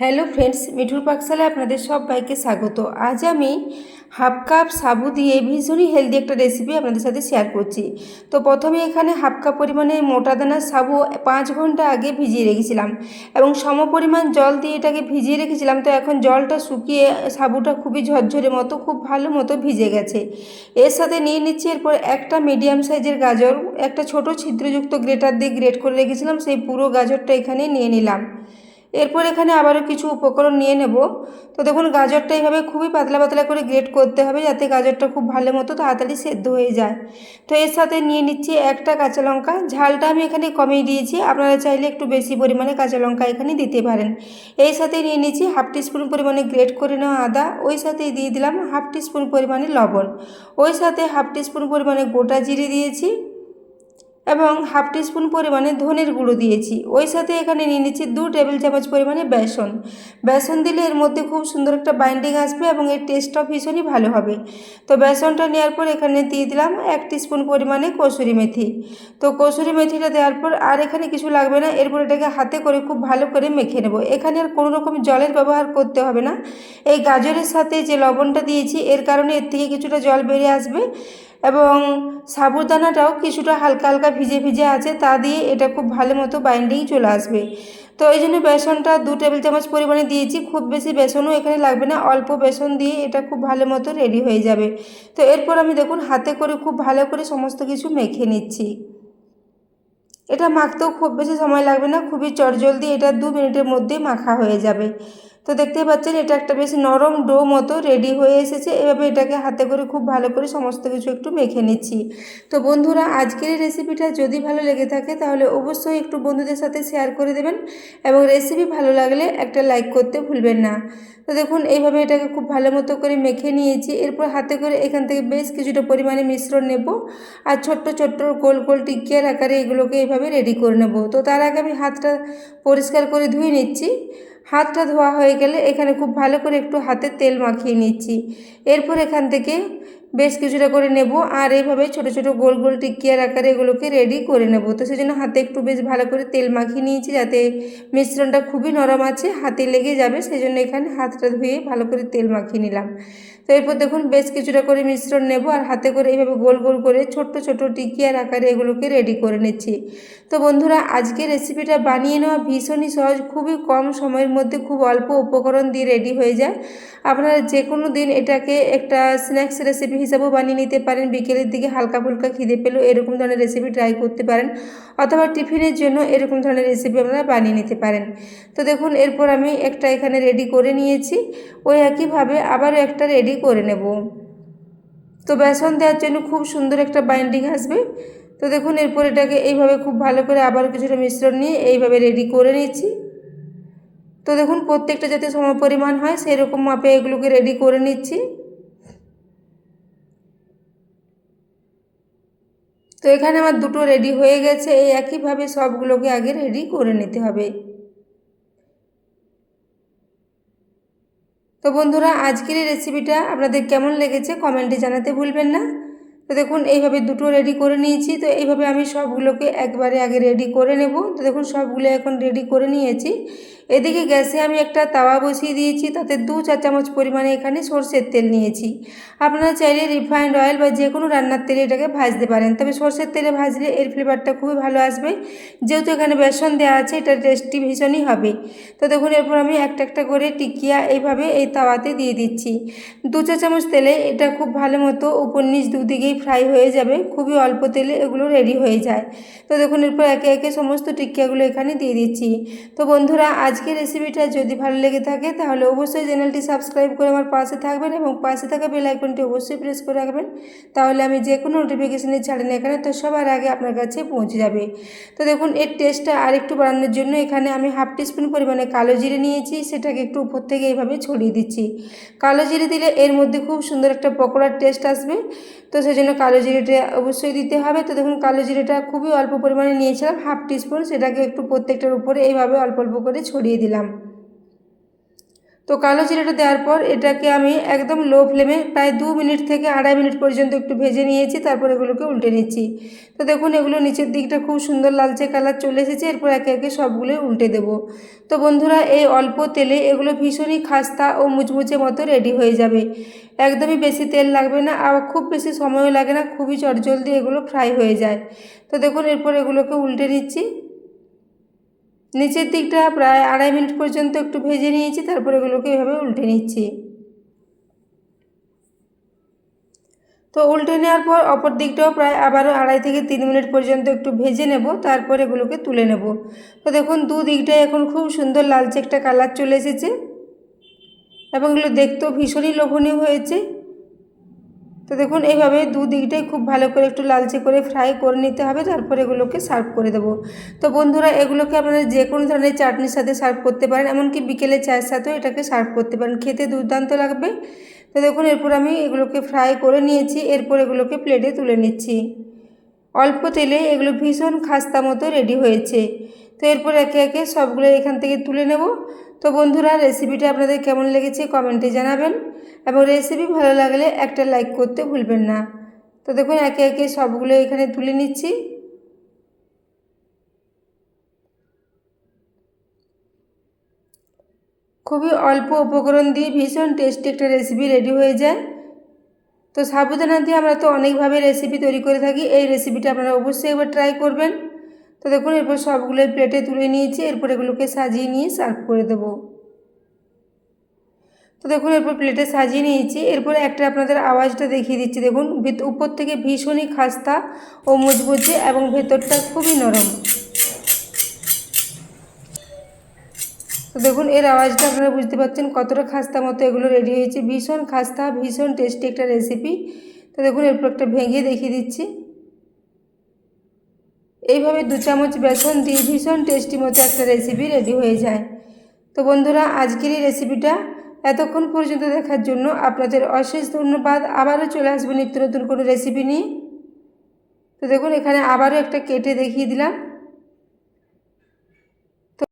Hello friends, মিঠুর পাকশালায় আপনাদের সবাইকে স্বাগত। আজ আমি হাফ কাপ সাবু দিয়ে ভীষণই হেলদি একটা রেসিপি আপনাদের সাথে শেয়ার করছি। তো প্রথমে এখানে হাফ কাপ পরিমাণে মোটা দানার সাবু 5 ঘন্টা আগে ভিজিয়ে রেখেছিলাম এবং সম পরিমাণ জল দিয়ে এটাকে ভিজিয়ে রেখেছিলাম। তো এখন জলটা শুকিয়ে সাবুটা খুবই ঝরঝরে মতো খুব ভালো মতো ভিজে গেছে। এর সাথে নিয়ে নিচ্ছি এরপর একটা মিডিয়াম সাইজের গাজর, একটা ছোট ছিদ্রযুক্ত গ্রেটার দিয়ে গ্রেট করে রেখেছিলাম, সেই পুরো গাজরটা এখানে নিয়ে নিলাম। এরপর এখানে আবারও কিছু উপকরণ নিয়ে নেব। তো দেখুন গাজরটা এইভাবে খুবই পাতলা পাতলা করে গ্রেট করতে হবে যাতে গাজরটা খুব ভালো মতো তাড়াতাড়ি সেদ্ধ হয়ে যায়। তো এর সাথে নিয়ে নিচ্ছি একটা কাঁচা লঙ্কা, ঝালটা আমি এখানে কমিয়ে দিয়েছি, আপনারা চাইলে একটু বেশি পরিমাণে কাঁচা লঙ্কা এখানে দিতে পারেন। এই সাথে নিয়ে নিচ্ছি হাফ টিস্পুন পরিমাণে গ্রেট করে নেওয়া আদা, ওই সাথেই দিয়ে দিলাম হাফ টিস্পুন পরিমাণে লবণ, ওই সাথে হাফ টিস্পুন পরিমাণে গোটা জিরে দিয়েছি এবং হাফ টিস্পুন পরিমাণে ধনের গুঁড়ো দিয়েছি। ওই সাথে এখানে নিয়ে নিচ্ছি 2 টেবিল চামচ পরিমাণে বেসন। বেসন দিলে এর মধ্যে খুব সুন্দর একটা বাইন্ডিং আসবে এবং এর টেস্টটাও ভীষণই ভালো হবে। তো বেসনটা নেওয়ার পর এখানে দিয়ে দিলাম 1 টিস্পুন পরিমাণে কসুরি মেথি। তো কসুরি মেথিটা দেওয়ার পর আর এখানে কিছু লাগবে না, এরপর এটাকে হাতে করে খুব ভালো করে মেখে নেব। এখানে আর কোনো রকম জলের ব্যবহার করতে হবে না। এই গাজরের সাথে যে লবণটা দিয়েছি এর কারণে এর থেকে কিছুটা জল বেরিয়ে আসবে এবং সাবুদানাটাও কিছুটা হালকা হালকা ভিজে ভিজে আছে, তা দিয়ে এটা খুব ভালো মতো বাইন্ডিং চলে আসবে। তো এই জন্য বেসনটা 2 টেবিল চামচ পরিমাণে দিয়েছি, খুব বেশি বেসনও এখানে লাগবে না, অল্প বেসন দিয়ে এটা খুব ভালো মতো রেডি হয়ে যাবে। তো এরপর আমি দেখুন হাতে করে খুব ভালো করে সমস্ত কিছু মেখে নিচ্ছি। এটা মাখতেও খুব বেশি সময় লাগবে না, খুবই চটজলদি এটা 2 মিনিটের মধ্যেই মাখা হয়ে যাবে। তো দেখতেই পাচ্ছেন এটা একটা বেশ নরম ডো মতো রেডি হয়ে এসেছে। এভাবে এটাকে হাতে করে খুব ভালো করে সমস্ত কিছু একটু মেখে নিচ্ছি। তো বন্ধুরা, আজকের এই রেসিপিটা যদি ভালো লেগে থাকে তাহলে অবশ্যই একটু বন্ধুদের সাথে শেয়ার করে দেবেন এবং রেসিপি ভালো লাগলে একটা লাইক করতে ভুলবেন না। তো দেখুন এইভাবে এটাকে খুব ভালো মতো করে মেখে নিয়েছি। এরপর হাতে করে এখান থেকে বেশ কিছুটা পরিমাণে মিশ্রণ নেব আর ছোট্ট ছোট্ট গোল গোল টিকিয়ার আকারে এগুলোকে এইভাবে রেডি করে নেব। তো তার আগে আমি হাতটা পরিষ্কার করে ধুয়ে নিচ্ছি। হাতটা ধোয়া হয়ে গেলে এখানে খুব ভালো করে একটু হাতে তেল মাখিয়ে নিচ্ছি। এরপর এখান থেকে বেশ কিছুটা করে নেব আর এইভাবে ছোট ছোট গোল গোল টিকিয়ার আকারে এগুলোকে রেডি করে নেব। তো সেজন্য হাতে একটু বেশ ভালো করে তেল মাখিয়ে নিয়েছি যাতে মিশ্রণটা খুবই নরম আছে, হাতে লেগে যাবে, সেজন্য এখানে হাতটা ধুয়ে ভালো করে তেল মাখিয়ে নিলাম। তো এরপর দেখুন বেশ কিছুটা করে মিশ্রণ নেব আর হাতে করে এইভাবে গোল গোল করে ছোট্ট ছোট টিকিয়ার আকারে এগুলোকে রেডি করে নিচ্ছি। তো বন্ধুরা, আজকে রেসিপিটা বানিয়ে নেওয়া ভীষণই সহজ, খুবই কম সময়ের মধ্যে খুব অল্প উপকরণ দিয়ে রেডি হয়ে যায়। আপনারা যে কোনো দিন এটাকে একটা স্ন্যাক্স রেসিপি হিসাবেও বানিয়ে নিতে পারেন, বিকেলের দিকে হালকা ফুলকা খিদে পেলেও এরকম ধরনের রেসিপি ট্রাই করতে পারেন, অথবা টিফিনের জন্য এরকম ধরনের রেসিপি আপনারা বানিয়ে নিতে পারেন। তো দেখুন এরপর আমি একটা এখানে রেডি করে নিয়েছি, ওই একইভাবে আবারও একটা রেডি করে নেব। তো বেসন দেওয়ার জন্য খুব সুন্দর একটা বাইন্ডিং আসবে। তো দেখুন এরপর এটাকে এইভাবে খুব ভালো করে আবার কিছুটা মিশ্রণ নিয়ে এইভাবে রেডি করে নিচ্ছি। তো দেখুন প্রত্যেকটা যাতে সমপরিমাণ হয় সেই রকম মাপে এগুলোকে রেডি করে নিচ্ছি। তো এখানে আমার দুটো রেডি হয়ে গেছে, এই একইভাবে সবগুলোকে আগে রেডি করে নিতে হবে। তো বন্ধুরা, আজকের এই রেসিপিটা আপনাদের কেমন লেগেছে কমেন্টে জানাতে ভুলবেন না। তো দেখুন এইভাবে দুটো রেডি করে নিয়েছি। তো এইভাবে আমি সবগুলোকে একবারে আগে রেডি করে নেব। তো দেখুন সবগুলো এখন রেডি করে নিয়েছি। এদিকে গ্যাসে আমি একটা তাওয়া বসিয়ে দিয়েছি, তাতে 2 চা চামচ পরিমাণে এখানে সরষের তেল নিয়েছি। আপনারা চাইলে রিফাইন্ড অয়েল বা যে কোনো রান্নার তেলে এটাকে ভাজতে পারেন, তবে সরষের তেলে ভাজলে এর ফ্লেভারটা খুবই ভালো আসবে, যেহেতু এখানে বেসন দেওয়া আছে এটা টেস্টি ভীষণই হবে। তো দেখুন এরপর আমি একটা একটা করে টিকিয়া এইভাবে এই তাওয়াতে দিয়ে দিচ্ছি। 2 চা চামচ তেলে এটা খুব ভালো মতো উপর নিচ দুদিকেই ফ্রাই হয়ে যাবে, খুবই অল্প তেলে এগুলো রেডি হয়ে যায়। তো দেখুন এরপর একে একে সমস্ত টিকিয়াগুলো এখানে দিয়ে দিচ্ছি। তো বন্ধুরা, আজকের রেসিপিটা যদি ভালো লেগে থাকে তাহলে অবশ্যই চ্যানেলটি সাবস্ক্রাইব করে আমার পাশে থাকবেন এবং পাশে থাকা বেল আইকনটি অবশ্যই প্রেস করে রাখবেন, তাহলে আমি যে কোনো নোটিফিকেশানে ছাড়ি না এখানে তো সবার আগে আপনার কাছে পৌঁছে যাবে। তো দেখুন এর টেস্টটা আরেকটু বাড়ানোর জন্য এখানে আমি হাফ টিস্পুন পরিমাণে কালো জিরে নিয়েছি, সেটাকে একটু উপর থেকে এইভাবে ছড়িয়ে দিচ্ছি। কালো জিরে দিলে এর মধ্যে খুব সুন্দর একটা পকোড়ার টেস্ট আসবে, তো সেই জন্য কালো জিরেটা অবশ্যই দিতে হবে। তো দেখুন কালো জিরেটা খুবই অল্প পরিমাণে নিয়েছিলাম, হাফ টিস্পুন, সেটাকে একটু প্রত্যেকটার উপরে এইভাবে অল্প অল্প করে ছড়িয়ে দিলাম। তো কালো জিরাটা দেওয়ার পর এটাকে আমি একদম লো ফ্লেমে প্রায় 2 মিনিট থেকে 2.5 মিনিট পর্যন্ত একটু ভেজে নিয়েছি। তারপর এগুলোকে উল্টে নিচ্ছি। তো দেখুন এগুলো নিচের দিকটা খুব সুন্দর লালচে কালার চলে এসেছে। এরপর একে একে সবগুলোই উল্টে দেব। তো বন্ধুরা এই অল্প তেলে এগুলো ভীষণই খাস্তা ও মুচমুচে মতো রেডি হয়ে যাবে। একদমই বেশি তেল লাগবে না, আর খুব বেশি সময়ও লাগে না, খুবই চটজলদি এগুলো ফ্রাই হয়ে যায়। তো দেখুন এরপর এগুলোকে উল্টে নিচ্ছি। নিচের দিকটা প্রায় 2.5 মিনিট পর্যন্ত একটু ভেজে নিয়েছি। তারপর এগুলোকে এভাবে উল্টে নিচ্ছি। তো উল্টে নেওয়ার পর অপর দিকটাও প্রায় আবারও 2.5 থেকে 3 মিনিট পর্যন্ত একটু ভেজে নেব। তারপর এগুলোকে তুলে নেব। তো দেখুন দুদিকটাই এখন খুব সুন্দর লালচে একটা কালার চলে এসেছে এবং এগুলো দেখতেও ভীষণই লোভনীয় হয়েছে। তো দেখুন এইভাবে দুদিকটাই খুব ভালো করে একটু লালচে করে ফ্রাই করে নিতে হবে। তারপর এগুলোকে সার্ভ করে দেবো। তো বন্ধুরা এগুলোকে আপনারা যে কোনো ধরনের চাটনির সাথে সার্ভ করতে পারেন, এমনকি বিকেলে চায়ের সাথেও এটাকে সার্ভ করতে পারেন, খেতে দুর্দান্ত লাগবে। তো দেখুন এরপর আমি এগুলোকে ফ্রাই করে নিয়েছি। এরপর এগুলোকে প্লেটে তুলে নিচ্ছি। অল্প তেলে এগুলো ভীষণ খাস্তা মতো রেডি হয়েছে। তো এরপর একে একে সবগুলো এখান থেকে তুলে নেব। তো বন্ধুরা রেসিপিটা আপনাদের কেমন লেগেছে কমেন্টে জানাবেন এবং রেসিপি ভালো লাগলে একটা লাইক করতে ভুলবেন না। তো দেখুন একে একে সবগুলো এখানে তুলে নিচ্ছি। খুবই অল্প উপকরণ দিয়ে ভীষণ টেস্টি একটা রেসিপি রেডি হয়ে যায়। তো সাবুদানা দিয়ে আমরা তো অনেকভাবে রেসিপি তৈরি করে থাকি, এই রেসিপিটা আপনারা অবশ্যই একবার ট্রাই করবেন। তো দেখুন এরপর সবগুলোই প্লেটে তুলে নিয়েছি। এরপর এগুলোকে সাজিয়ে নিয়ে সার্ভ করে দেবো। তো দেখুন এরপর প্লেটে সাজিয়ে নিয়েছি। এরপরে একটা আপনাদের আওয়াজটা দেখিয়ে দিচ্ছি। দেখুন উপর থেকে ভীষণই খাস্তা ও মুচমুচে এবং ভেতরটা খুবই নরম। তো দেখুন এর আওয়াজটা আপনারা বুঝতে পারছেন কতটা খাস্তা মতো এগুলো রেডি হয়েছে। ভীষণ খাস্তা, ভীষণ টেস্টি একটা রেসিপি। তো দেখুন এরপর একটা ভেঙে দেখিয়ে দিচ্ছি। এইভাবে 2 চামচ বেসন দিয়ে ভীষণ টেস্টি মতো একটা রেসিপি রেডি হয়ে যায়। তো বন্ধুরা আজকের এই রেসিপিটা এতক্ষণ পর্যন্ত দেখার জন্য আপনাদের অশেষ ধন্যবাদ। আবারও চলে আসবো নিত্য নতুন কোনো রেসিপি নিয়ে। তো দেখুন এখানে আবারও একটা কেটে দেখিয়ে দিলাম।